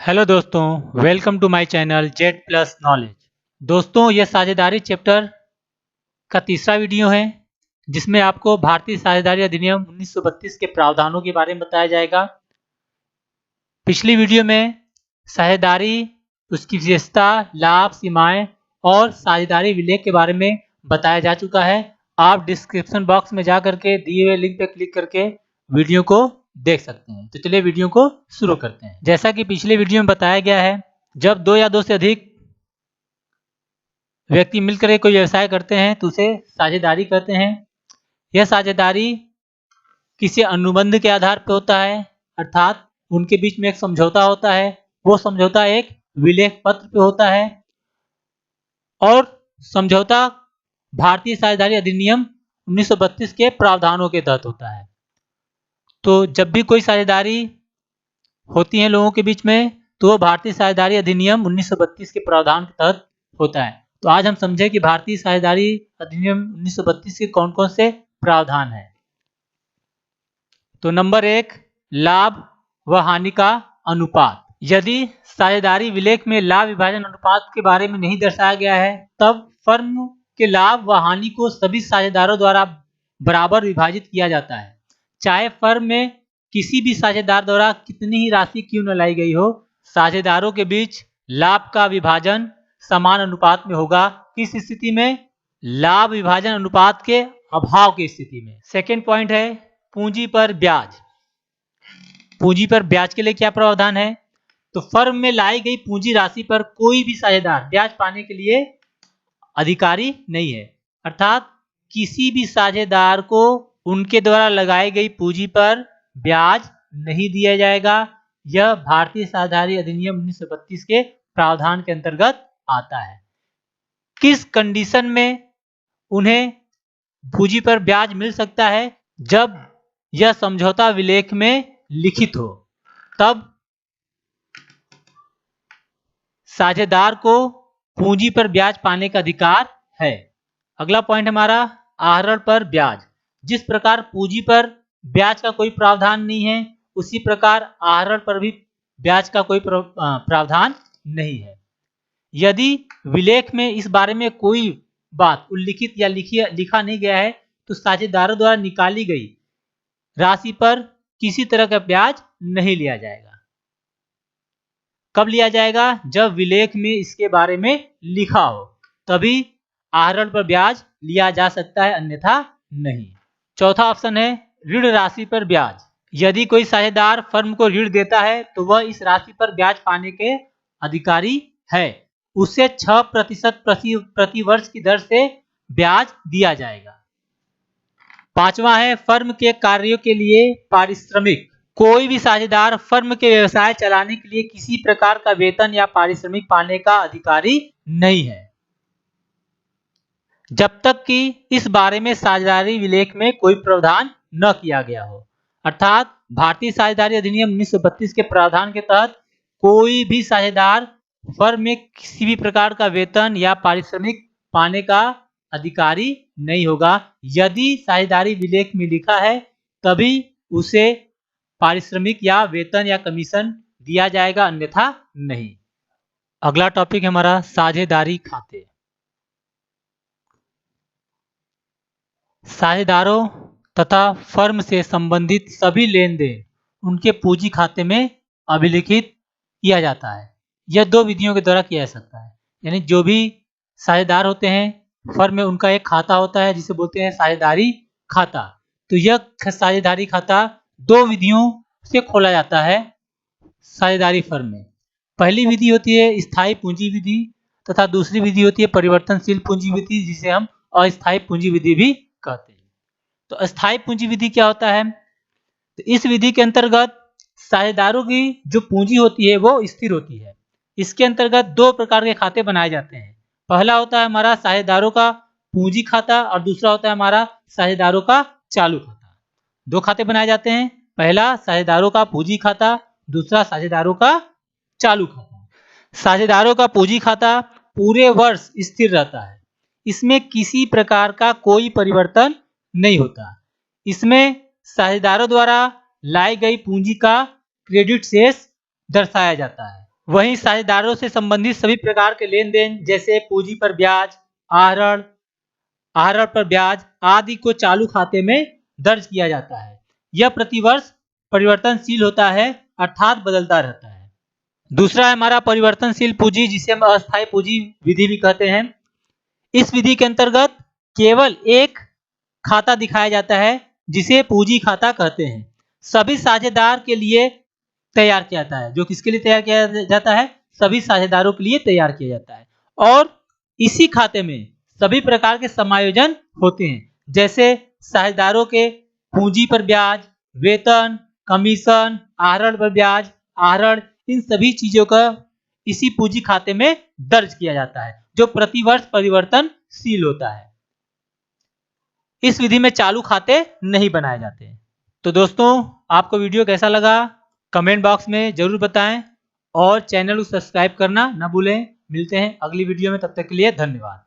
Hello दोस्तों, welcome to my channel Z Plus Knowledge. दोस्तों, यह साझेदारी चैप्टर का तीसरा वीडियो है जिसमें आपको भारतीय साझेदारी अधिनियम 1932 के प्रावधानों के बारे में बताया जाएगा। पिछली वीडियो में साझेदारी, उसकी विशेषता, लाभ, सीमाएं और साझेदारी विलेख के बारे में बताया जा चुका है। आप डिस्क्रिप्शन बॉक्स में जा करके दिए हुए लिंक पर क्लिक करके वीडियो को देख सकते हैं। तो चलिए वीडियो को शुरू करते हैं। जैसा कि पिछले वीडियो में बताया गया है, जब दो या दो से अधिक व्यक्ति मिलकर कोई व्यवसाय करते हैं तो उसे साझेदारी कहते हैं। यह साझेदारी किसी अनुबंध के आधार पर होता है, अर्थात उनके बीच में एक समझौता होता है। वो समझौता एक विलेख पत्र पे होता है और समझौता भारतीय साझेदारी अधिनियम 1932 के प्रावधानों के तहत होता है। तो जब भी कोई साझेदारी होती है लोगों के बीच में, तो वो भारतीय साझेदारी अधिनियम 1932 के प्रावधान के तहत होता है। तो आज हम समझे कि भारतीय साझेदारी अधिनियम 1932 के कौन कौन से प्रावधान हैं। तो नंबर 1, लाभ व हानि का अनुपात। यदि साझेदारी विलेख में लाभ विभाजन अनुपात के बारे में नहीं दर्शाया गया है, तब फर्म के लाभ व हानि को सभी साझेदारों द्वारा बराबर विभाजित किया जाता है। चाहे फर्म में किसी भी साझेदार द्वारा कितनी ही राशि क्यों न लाई गई हो, साझेदारों के बीच लाभ का विभाजन समान अनुपात में होगा। किस स्थिति में? लाभ विभाजन अनुपात के अभाव की स्थिति में। सेकेंड पॉइंट है पूंजी पर ब्याज। पूंजी पर ब्याज के लिए क्या प्रावधान है? तो फर्म में लाई गई पूंजी राशि पर कोई भी साझेदार ब्याज पाने के लिए अधिकारी नहीं है, अर्थात किसी भी साझेदार को उनके द्वारा लगाई गई पूंजी पर ब्याज नहीं दिया जाएगा। यह भारतीय साझेदारी अधिनियम 1932 के प्रावधान के अंतर्गत आता है। किस कंडीशन में उन्हें पूंजी पर ब्याज मिल सकता है? जब यह समझौता विलेख में लिखित हो, तब साझेदार को पूंजी पर ब्याज पाने का अधिकार है। अगला पॉइंट हमारा आहरण पर ब्याज। जिस प्रकार पूंजी पर ब्याज का कोई प्रावधान नहीं है, उसी प्रकार आहरण पर भी ब्याज का कोई प्रावधान नहीं है। यदि विलेख में इस बारे में कोई बात उल्लिखित या लिखा नहीं गया है, तो साझेदारों द्वारा निकाली गई राशि पर किसी तरह का ब्याज नहीं लिया जाएगा। कब लिया जाएगा? जब विलेख में इसके बारे में लिखा हो, तभी आहरण पर ब्याज लिया जा सकता है, अन्यथा नहीं। चौथा ऑप्शन है ऋण राशि पर ब्याज। यदि कोई साझेदार फर्म को ऋण देता है, तो वह इस राशि पर ब्याज पाने के अधिकारी है। उसे 6% प्रति वर्ष की दर से ब्याज दिया जाएगा। पांचवा है फर्म के कार्यों के लिए पारिश्रमिक। कोई भी साझेदार फर्म के व्यवसाय चलाने के लिए किसी प्रकार का वेतन या पारिश्रमिक पाने का अधिकारी नहीं है, जब तक कि इस बारे में साझेदारी विलेख में कोई प्रावधान न किया गया हो। अर्थात भारतीय साझेदारी अधिनियम 1932 के प्रावधान के तहत कोई भी साझेदार फर्म में किसी भी प्रकार का वेतन या पारिश्रमिक पाने का अधिकारी नहीं होगा। यदि साझेदारी विलेख में लिखा है, तभी उसे पारिश्रमिक या वेतन या कमीशन दिया जाएगा, अन्यथा नहीं। अगला टॉपिक है हमारा साझेदारी खाते। साझेदारों तथा फर्म से संबंधित सभी लेन देन उनके पूंजी खाते में अभिलिखित किया जाता है। यह दो विधियों के द्वारा किया जा सकता है। यानी जो भी साझेदार होते हैं फर्म में, उनका एक खाता होता है जिसे बोलते हैं साझेदारी खाता। तो यह साझेदारी खाता दो विधियों से खोला जाता है साझेदारी फर्म में। पहली विधि होती है स्थायी पूंजी विधि तथा दूसरी विधि होती है परिवर्तनशील पूंजी विधि, जिसे हम अस्थायी पूंजी विधि भी कहते हैं। तो अस्थायी पूंजी विधि क्या होता है? तो इस विधि के अंतर्गत साझेदारों की जो पूंजी होती है वो स्थिर होती है। इसके अंतर्गत दो प्रकार के खाते बनाए जाते हैं। पहला होता है हमारा साझेदारों का पूंजी खाता और दूसरा होता है हमारा साझेदारों का चालू खाता। दो खाते बनाए जाते हैं, पहला साझेदारों का पूंजी खाता, दूसरा साझेदारों का चालू खाता। साझेदारों का पूंजी खाता पूरे वर्ष स्थिर रहता है। इसमें किसी प्रकार का कोई परिवर्तन नहीं होता। इसमें साझेदारों द्वारा लाई गई पूंजी का क्रेडिट शेष दर्शाया जाता है। वहीं साझेदारों से संबंधित सभी प्रकार के लेन देन जैसे पूंजी पर ब्याज, आहरण पर ब्याज आदि को चालू खाते में दर्ज किया जाता है। यह प्रतिवर्ष परिवर्तनशील होता है अर्थात बदलता रहता है। दूसरा है हमारा परिवर्तनशील पूंजी, जिसे हम अस्थायी पूंजी विधि भी कहते हैं। इस विधि के अंतर्गत केवल एक खाता दिखाया जाता है जिसे पूंजी खाता कहते हैं। सभी साझेदार के लिए तैयार किया जाता है। जो किसके लिए तैयार किया जाता है? सभी साझेदारों के लिए तैयार किया जाता है। और इसी खाते में सभी प्रकार के समायोजन होते हैं, जैसे साझेदारों के पूंजी पर ब्याज, वेतन, कमीशन, आहरण पर ब्याज, आहरण, इन सभी चीजों का इसी पूंजी खाते में दर्ज किया जाता है, जो प्रतिवर्ष परिवर्तनशील होता है। इस विधि में चालू खाते नहीं बनाए जाते। तो दोस्तों, आपको वीडियो कैसा लगा कमेंट बॉक्स में जरूर बताएं और चैनल को सब्सक्राइब करना ना भूलें। मिलते हैं अगली वीडियो में, तब तक के लिए धन्यवाद।